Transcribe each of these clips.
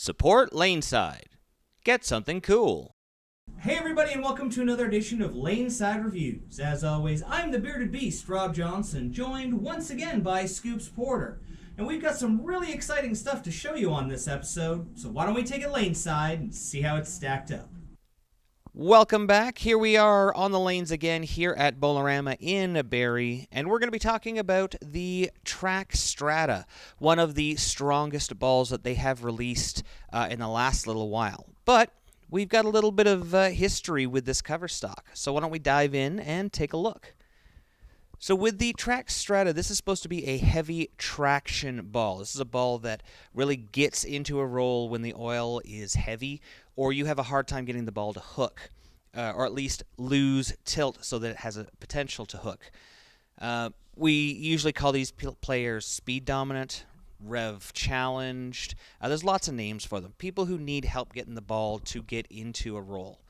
Support Laneside. Get something cool. Hey everybody, and welcome to another edition of Laneside Reviews. As always, I'm the bearded beast, Rob Johnson, joined once again by Scoops Porter. And we've got some really exciting stuff to show you on this episode, so why don't we take it Laneside and see how it's stacked up. Welcome back. Here we are on the lanes again here at Bolorama in Barrie, and we're going to be talking about the Track Strata, one of the strongest balls that they have released in the last little while. But we've got a little bit of history with this cover stock, so why don't we dive in and take a look. So with the Track Strata, this is supposed to be a heavy traction ball. This is a ball that really gets into a roll when the oil is heavy, or you have a hard time getting the ball to hook, or at least lose tilt so that it has a potential to hook. We usually call these players speed dominant, rev challenged. There's lots of names for them. People who need help getting the ball to get into a roll.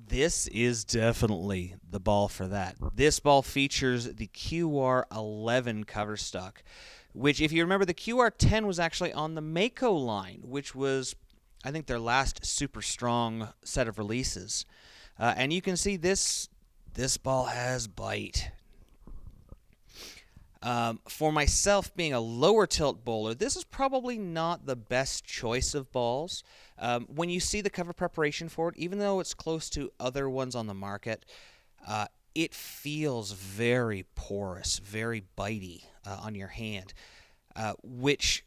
This is definitely the ball for that. This ball features the QR11 cover stock, which, if you remember, the QR10 was actually on the Mako line, which was, I think, their last super strong set of releases. And you can see this ball has bite. For myself, being a lower tilt bowler, this is probably not the best choice of balls. When you see the cover preparation for it, even though it's close to other ones on the market, it feels very porous, very bitey on your hand, which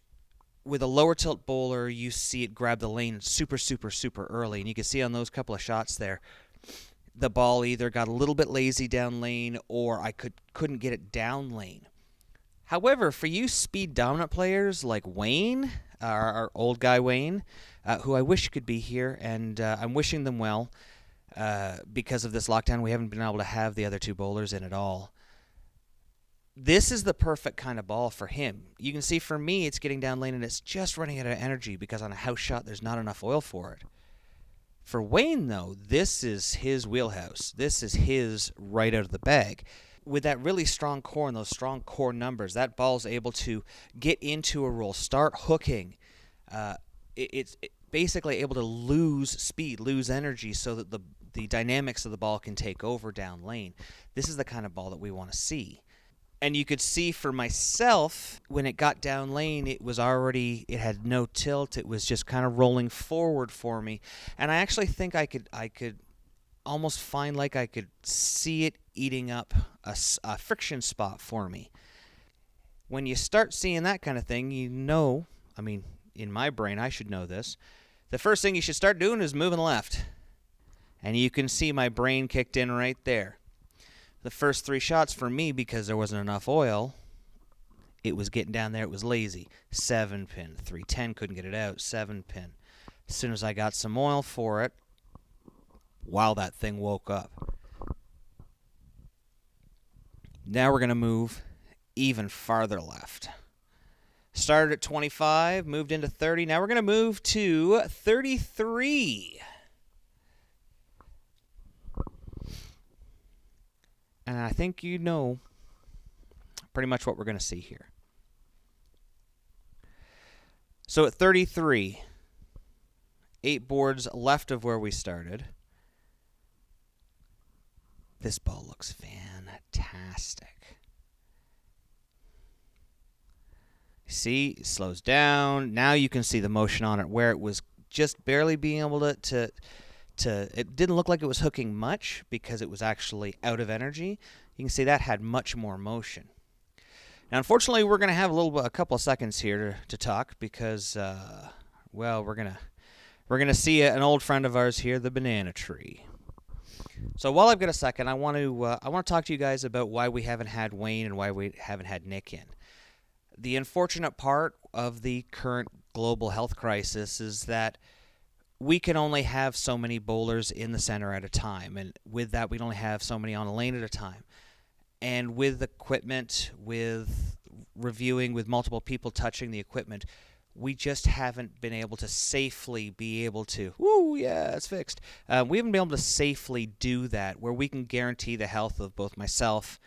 with a lower tilt bowler, you see it grab the lane super early, and you can see on those couple of shots there, the ball either got a little bit lazy down lane, or I couldn't get it down lane. However, for you speed dominant players like Wayne, our old guy Wayne, who I wish could be here, and I'm wishing them well, because of this lockdown, we haven't been able to have the other two bowlers in at all. This is the perfect kind of ball for him. You can see for me, it's getting down lane, and it's just running out of energy because on a house shot, there's not enough oil for it. For Wayne, though, this is his wheelhouse. This is his right out of the bag. With that really strong core and those strong core numbers, that ball's able to get into a roll, start hooking. It's basically able to lose speed, lose energy, so that the dynamics of the ball can take over down lane. This is the kind of ball that we want to see. And you could see for myself, when it got down lane, it had no tilt. It was just kind of rolling forward for me. And I actually think I could almost find like I could see it eating up a friction spot for me. When you start seeing that kind of thing, in my brain, I should know this. The first thing you should start doing is moving left. And you can see my brain kicked in right there. The first three shots for me, because there wasn't enough oil, it was getting down there, it was lazy. 7-pin, 310, couldn't get it out, 7-pin. As soon as I got some oil for it, wow, that thing woke up. Now we're going to move even farther left. Started at 25, moved into 30. Now we're going to move to 33. And I think you know pretty much what we're going to see here. So at 33, 8 boards left of where we started. This ball looks fantastic. See, it slows down. Now you can see the motion on it where it was just barely being able to it didn't look like it was hooking much because it was actually out of energy. You can see that had much more motion. Now, unfortunately, we're going to have a couple of seconds here to talk because, we're gonna see an old friend of ours here, the banana tree. So while I've got a second, I want to talk to you guys about why we haven't had Wayne and why we haven't had Nick in. The unfortunate part of the current global health crisis is that we can only have so many bowlers in the center at a time, and with that, we can only have so many on a lane at a time. And with equipment, with reviewing, with multiple people touching the equipment, we just haven't been able to safely be able to, it's fixed. We haven't been able to safely do that where we can guarantee the health of both myself,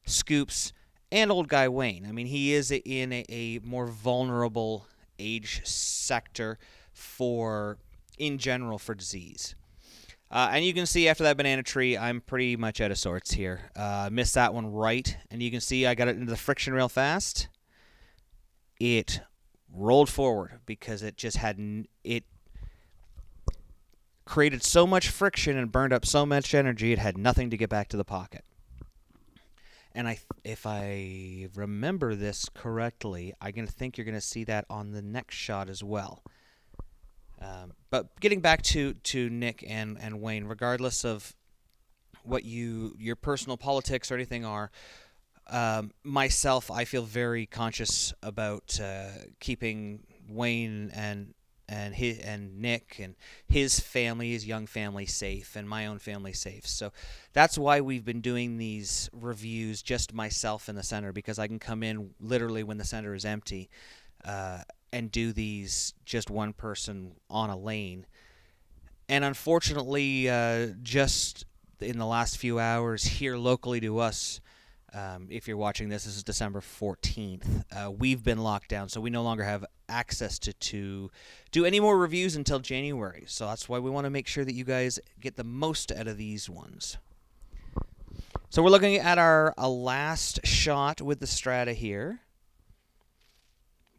Scoops, and old guy Wayne. I mean, he is in a more vulnerable age sector for, in general, for disease. And you can see after that banana tree, I'm pretty much out of sorts here. Missed that one right, and you can see I got it into the friction real fast. It rolled forward because it just it created so much friction and burned up so much energy, it had nothing to get back to the pocket. And if I remember this correctly, I'm going to think you're going to see that on the next shot as well. But getting back to Nick and Wayne, regardless of what your personal politics or anything are, myself, I feel very conscious about keeping Wayne and Nick and his family, his young family, safe, and my own family safe. So that's why we've been doing these reviews, just myself in the center, because I can come in literally when the center is empty and do these just one person on a lane. And unfortunately, just in the last few hours here locally to us, if you're watching this is December 14th. We've been locked down, so we no longer have access to do any more reviews until January. So that's why we want to make sure that you guys get the most out of these ones. So we're looking at our last shot with the Strata here.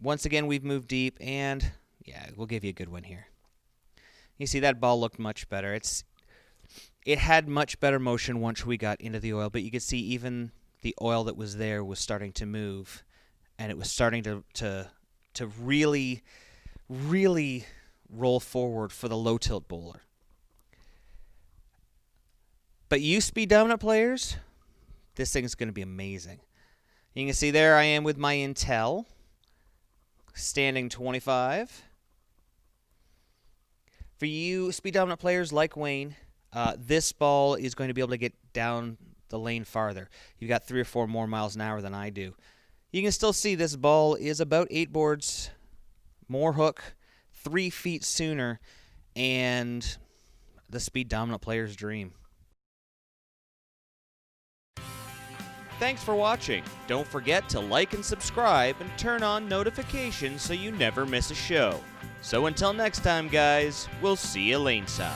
Once again, we've moved deep, and yeah, we'll give you a good one here. You see that ball looked much better. It had much better motion once we got into the oil, but you could see even the oil that was there was starting to move, and it was starting to really, really roll forward for the low tilt bowler. But you speed dominant players, this thing's going to be amazing. You can see there I am with my Intel, standing 25. For you speed dominant players like Wayne, this ball is going to be able to get down the lane farther. You've got 3 or 4 more miles an hour than I do. You can still see this ball is about 8 boards more hook, 3 feet sooner, and the speed dominant player's dream. Thanks for watching. Don't forget to like and subscribe and turn on notifications so you never miss a show. So until next time, guys, we'll see you laneside.